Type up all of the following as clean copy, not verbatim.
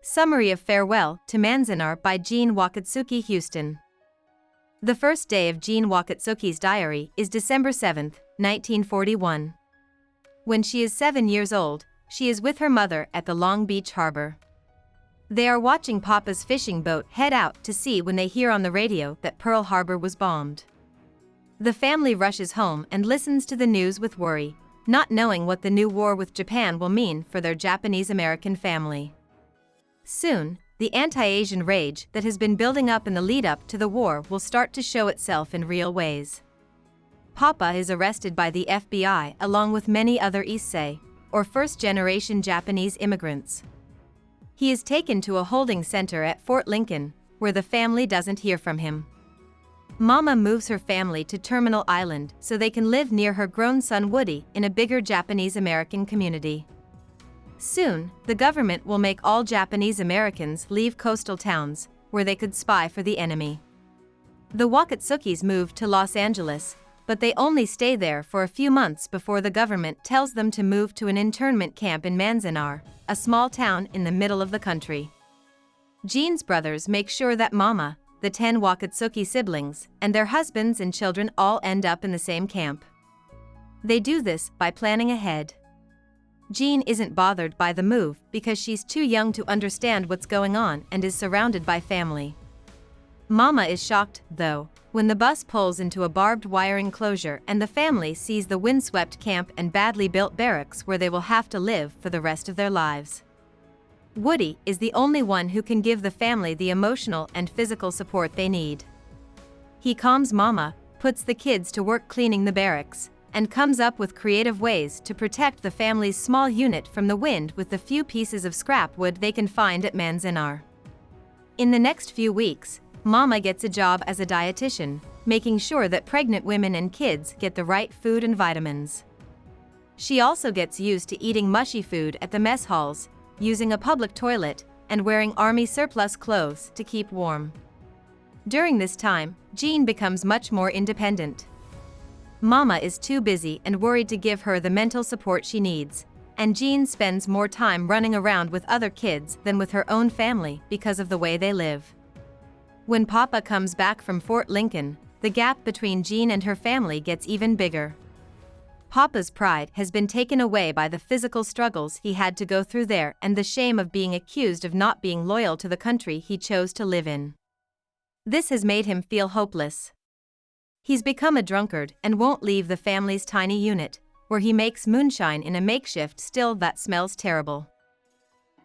Summary of Farewell to Manzanar by Jeanne Wakatsuki, Houston. The first day of Jeanne Wakatsuki's diary is December 7, 1941. When she is 7 years old, she is with her mother at the Long Beach harbor. They are watching Papa's fishing boat head out to sea when they hear on the radio that Pearl Harbor was bombed. The family rushes home and listens to the news with worry, not knowing what the new war with Japan will mean for their Japanese-American family. Soon, the anti-Asian rage that has been building up in the lead-up to the war will start to show itself in real ways. Papa is arrested by the FBI along with many other Issei, or first-generation Japanese immigrants. He is taken to a holding center at Fort Lincoln, where the family doesn't hear from him. Mama moves her family to Terminal Island so they can live near her grown son Woody in a bigger Japanese-American community. Soon, the government will make all Japanese Americans leave coastal towns, where they could spy for the enemy. The Wakatsukis move to Los Angeles, but they only stay there for a few months before the government tells them to move to an internment camp in Manzanar, a small town in the middle of the country. Jeanne's brothers make sure that Mama, the 10 Wakatsuki siblings, and their husbands and children all end up in the same camp. They do this by planning ahead. Jeanne isn't bothered by the move because she's too young to understand what's going on and is surrounded by family. Mama is shocked, though, when the bus pulls into a barbed wire enclosure and the family sees the windswept camp and badly built barracks where they will have to live for the rest of their lives. Woody is the only one who can give the family the emotional and physical support they need. He calms Mama, puts the kids to work cleaning the barracks, and comes up with creative ways to protect the family's small unit from the wind with the few pieces of scrap wood they can find at Manzanar. In the next few weeks, Mama gets a job as a dietitian, making sure that pregnant women and kids get the right food and vitamins. She also gets used to eating mushy food at the mess halls, using a public toilet, and wearing army surplus clothes to keep warm. During this time, Jeanne becomes much more independent. Mama is too busy and worried to give her the mental support she needs, and Jeanne spends more time running around with other kids than with her own family because of the way they live. When Papa comes back from Fort Lincoln, the gap between Jeanne and her family gets even bigger. Papa's pride has been taken away by the physical struggles he had to go through there and the shame of being accused of not being loyal to the country he chose to live in. This has made him feel hopeless. He's become a drunkard and won't leave the family's tiny unit, where he makes moonshine in a makeshift still that smells terrible.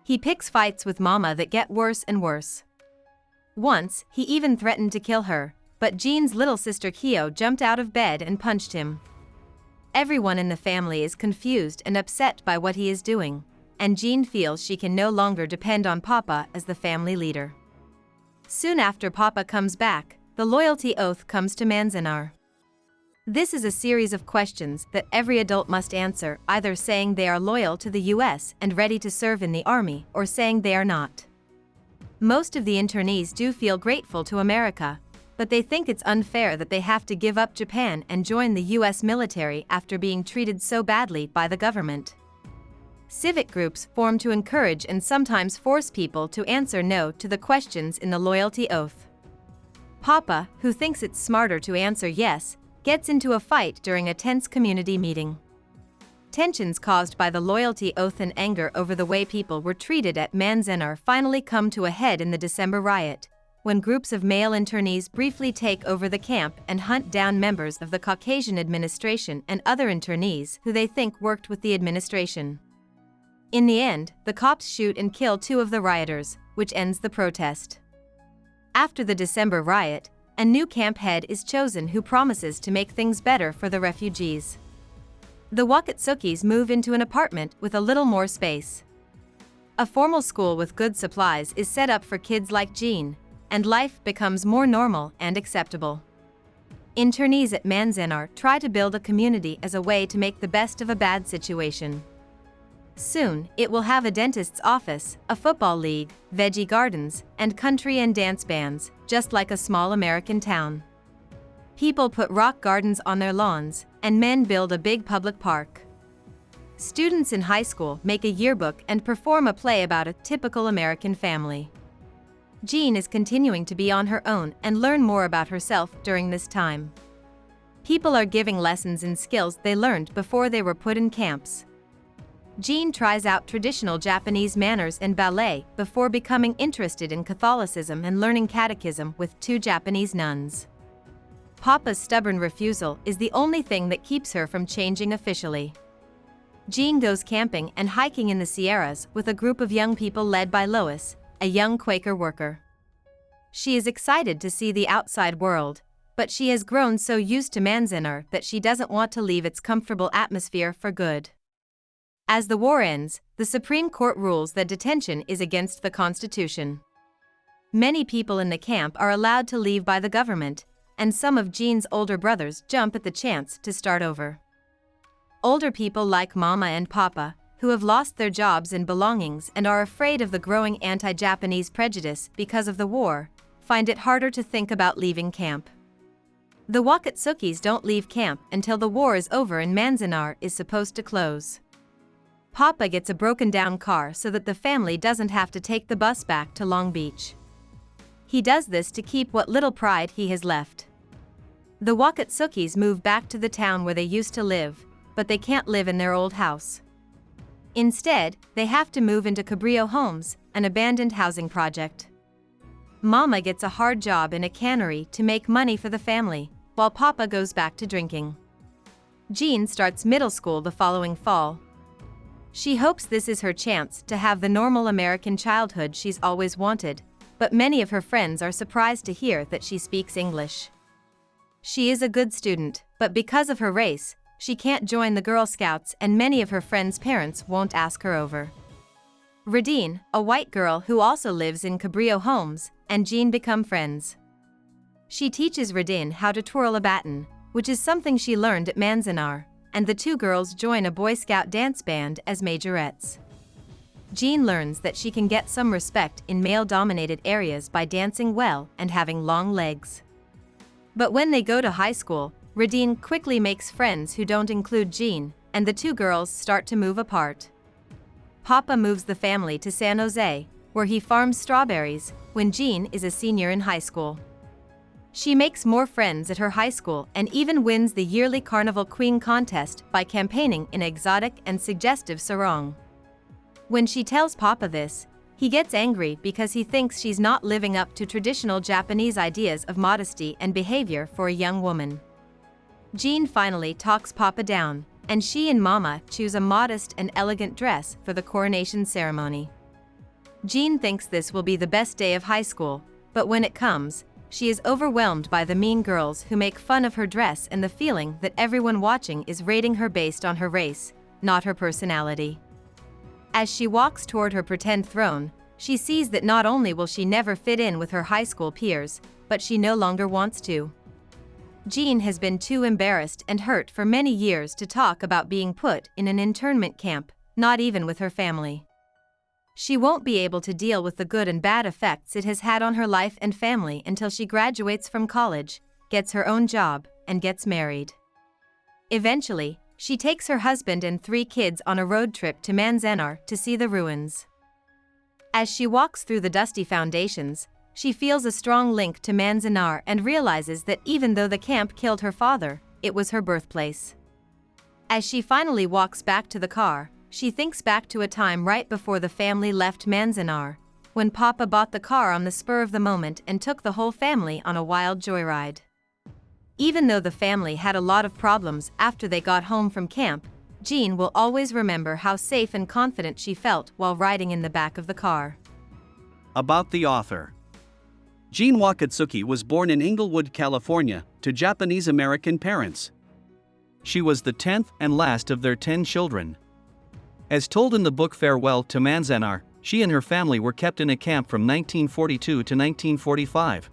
He picks fights with Mama that get worse and worse. Once, he even threatened to kill her, but Jeanne's little sister Kyo jumped out of bed and punched him. Everyone in the family is confused and upset by what he is doing, and Jeanne feels she can no longer depend on Papa as the family leader. Soon after Papa comes back, the loyalty oath comes to Manzanar. This is a series of questions that every adult must answer, either saying they are loyal to the US and ready to serve in the army, or saying they are not. Most of the internees do feel grateful to America, but they think it's unfair that they have to give up Japan and join the US military after being treated so badly by the government. Civic groups form to encourage and sometimes force people to answer no to the questions in the loyalty oath. Papa, who thinks it's smarter to answer yes, gets into a fight during a tense community meeting. Tensions caused by the loyalty oath and anger over the way people were treated at Manzanar finally come to a head in the December riot, when groups of male internees briefly take over the camp and hunt down members of the Caucasian administration and other internees who they think worked with the administration. In the end, the cops shoot and kill 2 of the rioters, which ends the protest. After the December riot, a new camp head is chosen who promises to make things better for the refugees. The Wakatsukis move into an apartment with a little more space. A formal school with good supplies is set up for kids like Jeanne, and life becomes more normal and acceptable. Internees at Manzanar try to build a community as a way to make the best of a bad situation. Soon, it will have a dentist's office, a football league, veggie gardens, and country and dance bands, just like a small American town. People put rock gardens on their lawns, and men build a big public park. Students in high school make a yearbook and perform a play about a typical American family. Jeanne is continuing to be on her own and learn more about herself during this time. People are giving lessons in skills they learned before they were put in camps. Jeanne tries out traditional Japanese manners and ballet before becoming interested in Catholicism and learning catechism with 2 Japanese nuns. Papa's stubborn refusal is the only thing that keeps her from changing officially. Jeanne goes camping and hiking in the Sierras with a group of young people led by Lois, a young Quaker worker. She is excited to see the outside world, but she has grown so used to Manzanar that she doesn't want to leave its comfortable atmosphere for good. As the war ends, the Supreme Court rules that detention is against the Constitution. Many people in the camp are allowed to leave by the government, and some of Jeanne's older brothers jump at the chance to start over. Older people like Mama and Papa, who have lost their jobs and belongings and are afraid of the growing anti-Japanese prejudice because of the war, find it harder to think about leaving camp. The Wakatsukis don't leave camp until the war is over and Manzanar is supposed to close. Papa gets a broken-down car so that the family doesn't have to take the bus back to Long Beach. He does this to keep what little pride he has left. The Wakatsukis move back to the town where they used to live, but they can't live in their old house. Instead, they have to move into Cabrillo Homes, an abandoned housing project. Mama gets a hard job in a cannery to make money for the family, while Papa goes back to drinking. Jeanne starts middle school the following fall. She hopes this is her chance to have the normal American childhood she's always wanted, but many of her friends are surprised to hear that she speaks English. She is a good student, but because of her race, she can't join the Girl Scouts and many of her friends' parents won't ask her over. Radine, a white girl who also lives in Cabrillo Homes, and Jeanne become friends. She teaches Radine how to twirl a baton, which is something she learned at Manzanar, and the 2 girls join a Boy Scout dance band as majorettes. Jeanne learns that she can get some respect in male-dominated areas by dancing well and having long legs. But when they go to high school, Radine quickly makes friends who don't include Jeanne, and the 2 girls start to move apart. Papa moves the family to San Jose, where he farms strawberries, when Jeanne is a senior in high school. She makes more friends at her high school and even wins the yearly Carnival Queen contest by campaigning in exotic and suggestive sarong. When she tells Papa this, he gets angry because he thinks she's not living up to traditional Japanese ideas of modesty and behavior for a young woman. Jeanne finally talks Papa down, and she and Mama choose a modest and elegant dress for the coronation ceremony. Jeanne thinks this will be the best day of high school, but when it comes, she is overwhelmed by the mean girls who make fun of her dress and the feeling that everyone watching is rating her based on her race, not her personality. As she walks toward her pretend throne, she sees that not only will she never fit in with her high school peers, but she no longer wants to. Jeanne has been too embarrassed and hurt for many years to talk about being put in an internment camp, not even with her family. She won't be able to deal with the good and bad effects it has had on her life and family until she graduates from college, gets her own job, and gets married. Eventually, she takes her husband and 3 kids on a road trip to Manzanar to see the ruins. As she walks through the dusty foundations, she feels a strong link to Manzanar and realizes that even though the camp killed her father, it was her birthplace. As she finally walks back to the car, she thinks back to a time right before the family left Manzanar, when Papa bought the car on the spur of the moment and took the whole family on a wild joyride. Even though the family had a lot of problems after they got home from camp, Jeanne will always remember how safe and confident she felt while riding in the back of the car. About the author. Jeanne Wakatsuki was born in Inglewood, California, to Japanese-American parents. She was the 10th and last of their 10 children. As told in the book Farewell to Manzanar, she and her family were kept in a camp from 1942 to 1945.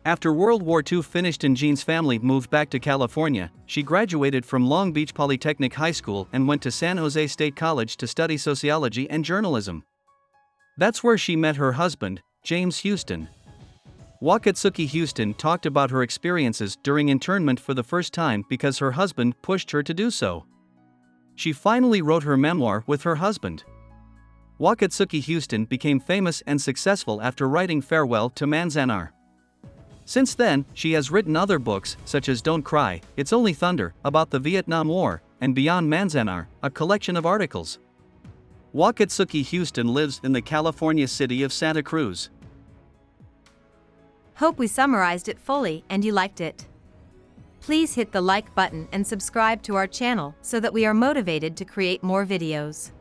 After World War II finished and Jeanne's family moved back to California, she graduated from Long Beach Polytechnic High School and went to San Jose State College to study sociology and journalism. That's where she met her husband, James Houston. Wakatsuki Houston talked about her experiences during internment for the first time because her husband pushed her to do so. she finally wrote her memoir with her husband. Wakatsuki Houston became famous and successful after writing Farewell to Manzanar. Since then, she has written other books, such as Don't Cry, It's Only Thunder, about the Vietnam War, and Beyond Manzanar, a collection of articles. Wakatsuki Houston lives in the California city of Santa Cruz. Hope we summarized it fully and you liked it. Please hit the like button and subscribe to our channel so that we are motivated to create more videos.